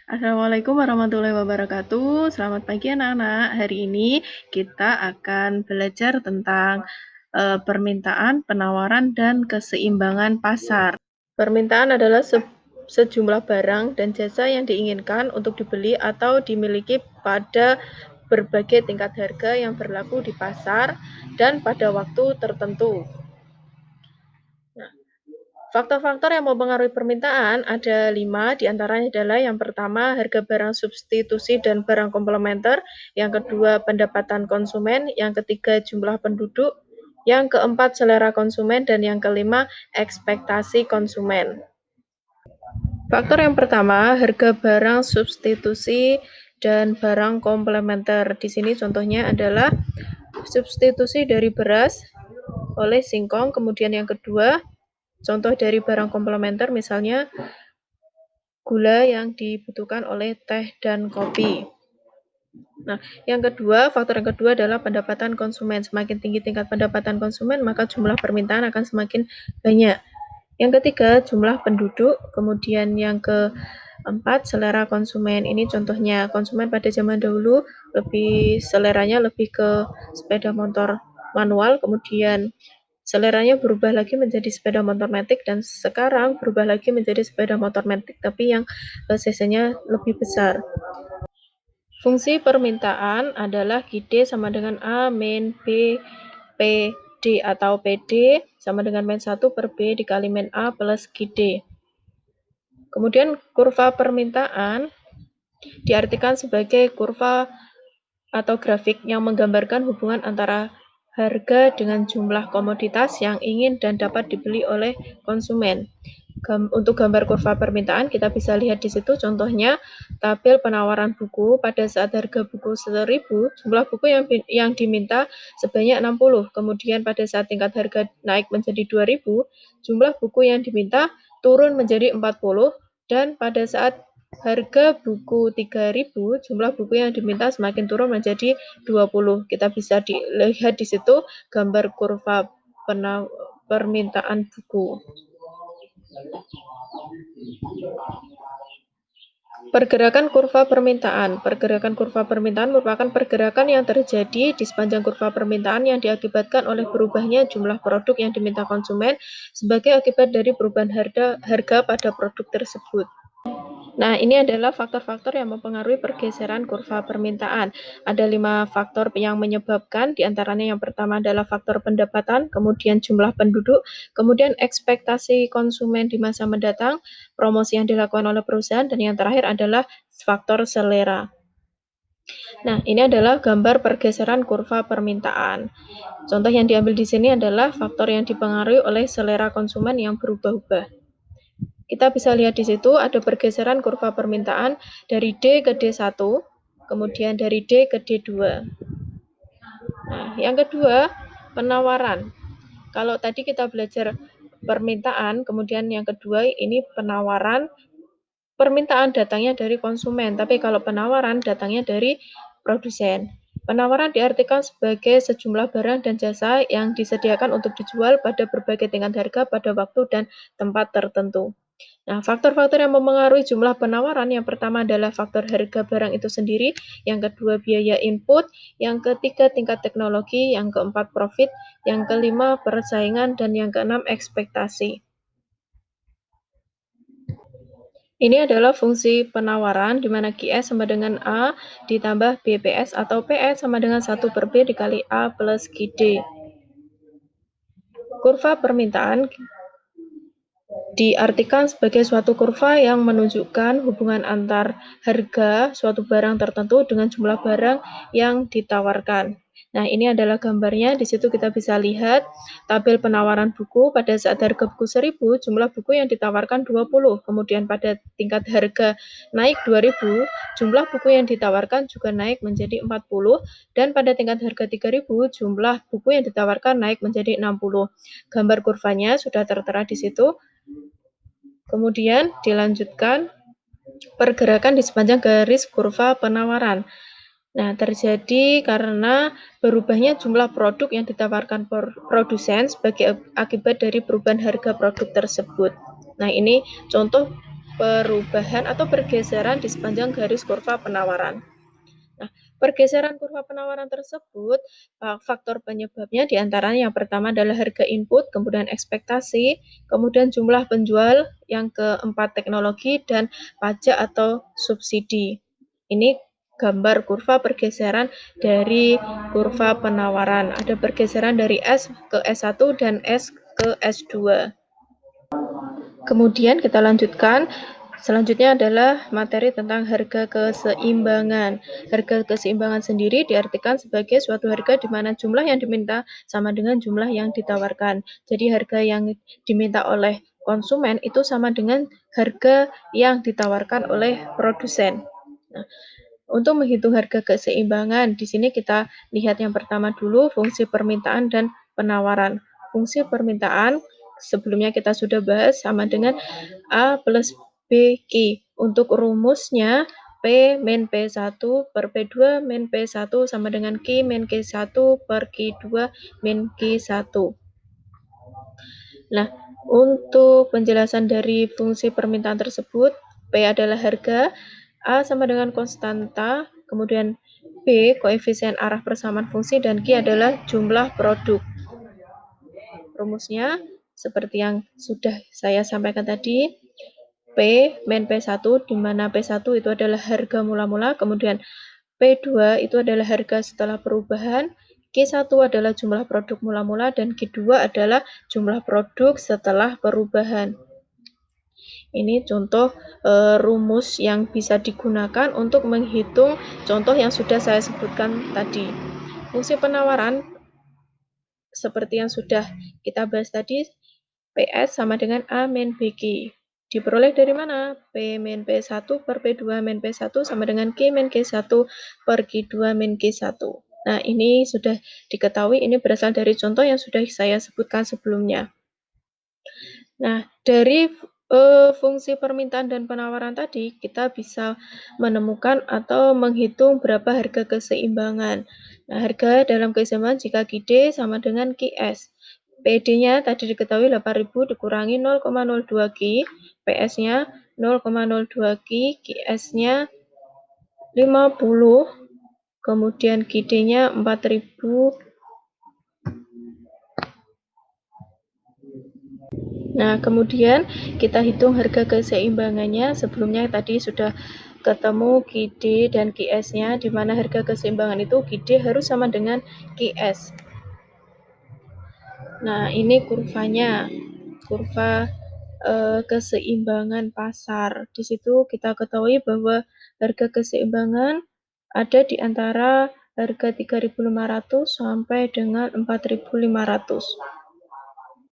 Assalamualaikum warahmatullahi wabarakatuh. Selamat pagi anak-anak. Hari ini kita akan belajar tentang permintaan, penawaran, dan keseimbangan pasar. Permintaan adalah sejumlah barang dan jasa yang diinginkan untuk dibeli atau dimiliki pada berbagai tingkat harga yang berlaku di pasar dan pada waktu tertentu. Faktor-faktor yang mempengaruhi permintaan ada 5, diantaranya adalah yang pertama harga barang substitusi dan barang komplementer, yang kedua pendapatan konsumen, yang ketiga jumlah penduduk, yang keempat selera konsumen, dan yang kelima ekspektasi konsumen. Faktor yang pertama harga barang substitusi dan barang komplementer. Di sini contohnya adalah substitusi dari beras oleh singkong, kemudian yang kedua contoh dari barang komplementer misalnya gula yang dibutuhkan oleh teh dan kopi. Nah, faktor yang kedua adalah pendapatan konsumen. Semakin tinggi tingkat pendapatan konsumen, maka jumlah permintaan akan semakin banyak. Yang ketiga, jumlah penduduk. Kemudian yang keempat, selera konsumen. Ini contohnya, konsumen pada zaman dahulu seleranya lebih ke sepeda motor manual, kemudian seleranya berubah lagi menjadi sepeda motor matic, dan sekarang berubah lagi menjadi sepeda motor matic tapi yang cc-nya lebih besar. Fungsi permintaan adalah QD sama dengan A min B PD atau PD sama dengan min 1 per B dikali min A plus QD. Kemudian kurva permintaan diartikan sebagai kurva atau grafik yang menggambarkan hubungan antara harga dengan jumlah komoditas yang ingin dan dapat dibeli oleh konsumen. Untuk gambar kurva permintaan kita bisa lihat di situ contohnya tabel penawaran buku. Pada saat harga buku 1.000, jumlah buku yang diminta sebanyak 60. Kemudian pada saat tingkat harga naik menjadi 2.000, jumlah buku yang diminta turun menjadi 40, dan pada saat harga buku 3.000, jumlah buku yang diminta semakin turun menjadi 20. Kita bisa dilihat di situ gambar kurva permintaan buku. Pergerakan kurva permintaan. Pergerakan kurva permintaan merupakan pergerakan yang terjadi di sepanjang kurva permintaan yang diakibatkan oleh berubahnya jumlah produk yang diminta konsumen sebagai akibat dari perubahan harga pada produk tersebut. Nah, ini adalah faktor-faktor yang mempengaruhi pergeseran kurva permintaan. Ada 5 faktor yang menyebabkan, diantaranya yang pertama adalah faktor pendapatan, kemudian jumlah penduduk, kemudian ekspektasi konsumen di masa mendatang, promosi yang dilakukan oleh perusahaan, dan yang terakhir adalah faktor selera. Nah, ini adalah gambar pergeseran kurva permintaan. Contoh yang diambil di sini adalah faktor yang dipengaruhi oleh selera konsumen yang berubah-ubah. Kita bisa lihat di situ ada pergeseran kurva permintaan dari D ke D1, kemudian dari D ke D2. Nah, yang kedua, penawaran. Kalau tadi kita belajar permintaan, kemudian yang kedua ini penawaran. Permintaan datangnya dari konsumen, tapi kalau penawaran datangnya dari produsen. Penawaran diartikan sebagai sejumlah barang dan jasa yang disediakan untuk dijual pada berbagai tingkat harga pada waktu dan tempat tertentu. Nah, faktor-faktor yang mempengaruhi jumlah penawaran yang pertama adalah faktor harga barang itu sendiri, yang kedua biaya input, yang ketiga tingkat teknologi, yang keempat profit, yang kelima persaingan, dan yang keenam ekspektasi. Ini adalah fungsi penawaran di mana QS sama dengan A ditambah BPS atau PS sama dengan 1 per B dikali A plus QD. Kurva permintaan diartikan sebagai suatu kurva yang menunjukkan hubungan antar harga suatu barang tertentu dengan jumlah barang yang ditawarkan. Nah, ini adalah gambarnya. Di situ kita bisa lihat tabel penawaran buku. Pada saat harga buku 1.000, jumlah buku yang ditawarkan 20. Kemudian pada tingkat harga naik 2.000, jumlah buku yang ditawarkan juga naik menjadi 40. Dan pada tingkat harga 3.000, jumlah buku yang ditawarkan naik menjadi 60. Gambar kurvanya sudah tertera di situ. Kemudian dilanjutkan pergerakan di sepanjang garis kurva penawaran. Nah, terjadi karena berubahnya jumlah produk yang ditawarkan produsen sebagai akibat dari perubahan harga produk tersebut. Nah, ini contoh perubahan atau pergeseran di sepanjang garis kurva penawaran. Nah, pergeseran kurva penawaran tersebut, faktor penyebabnya diantaranya yang pertama adalah harga input, kemudian ekspektasi, kemudian jumlah penjual, yang keempat teknologi, dan pajak atau subsidi. Ini gambar kurva pergeseran dari kurva penawaran. Ada pergeseran dari S ke S1 dan S ke S2. Kemudian kita lanjutkan. Selanjutnya adalah materi tentang harga keseimbangan. Harga keseimbangan sendiri diartikan sebagai suatu harga di mana jumlah yang diminta sama dengan jumlah yang ditawarkan. Jadi harga yang diminta oleh konsumen itu sama dengan harga yang ditawarkan oleh produsen. Nah, untuk menghitung harga keseimbangan, di sini kita lihat yang pertama dulu fungsi permintaan dan penawaran. Fungsi permintaan sebelumnya kita sudah bahas sama dengan A plus B Q. Untuk rumusnya P min P1 per P2 min P1 sama dengan Q min Q1 per Q2 min Q1. Nah, untuk penjelasan dari fungsi permintaan tersebut, P adalah harga, A sama dengan konstanta, kemudian B koefisien arah persamaan fungsi, dan Q adalah jumlah produk. Rumusnya seperti yang sudah saya sampaikan tadi, P min P1, di mana P1 itu adalah harga mula-mula, kemudian P2 itu adalah harga setelah perubahan, Q1 adalah jumlah produk mula-mula, dan Q2 adalah jumlah produk setelah perubahan. Ini contoh rumus yang bisa digunakan untuk menghitung contoh yang sudah saya sebutkan tadi. Fungsi penawaran seperti yang sudah kita bahas tadi, PS sama dengan A min BQ. Diperoleh dari mana? P min P1 per P2 min P1 sama dengan Q min Q1 per Q2 min Q1. Nah, ini sudah diketahui, ini berasal dari contoh yang sudah saya sebutkan sebelumnya. Nah, dari fungsi permintaan dan penawaran tadi, kita bisa menemukan atau menghitung berapa harga keseimbangan. Nah, harga dalam keseimbangan jika QD sama dengan QS. PD-nya tadi diketahui 8.000 dikurangi 0,02 Q, PS-nya 0,02 Q, QS-nya 50, kemudian QD-nya 4.000. Nah, kemudian kita hitung harga keseimbangannya. Sebelumnya tadi sudah ketemu QD dan QS-nya, di mana harga keseimbangan itu QD harus sama dengan QS. Nah, ini kurvanya, kurva keseimbangan pasar. Di situ kita ketahui bahwa harga keseimbangan ada di antara harga 3.500 sampai dengan 4.500.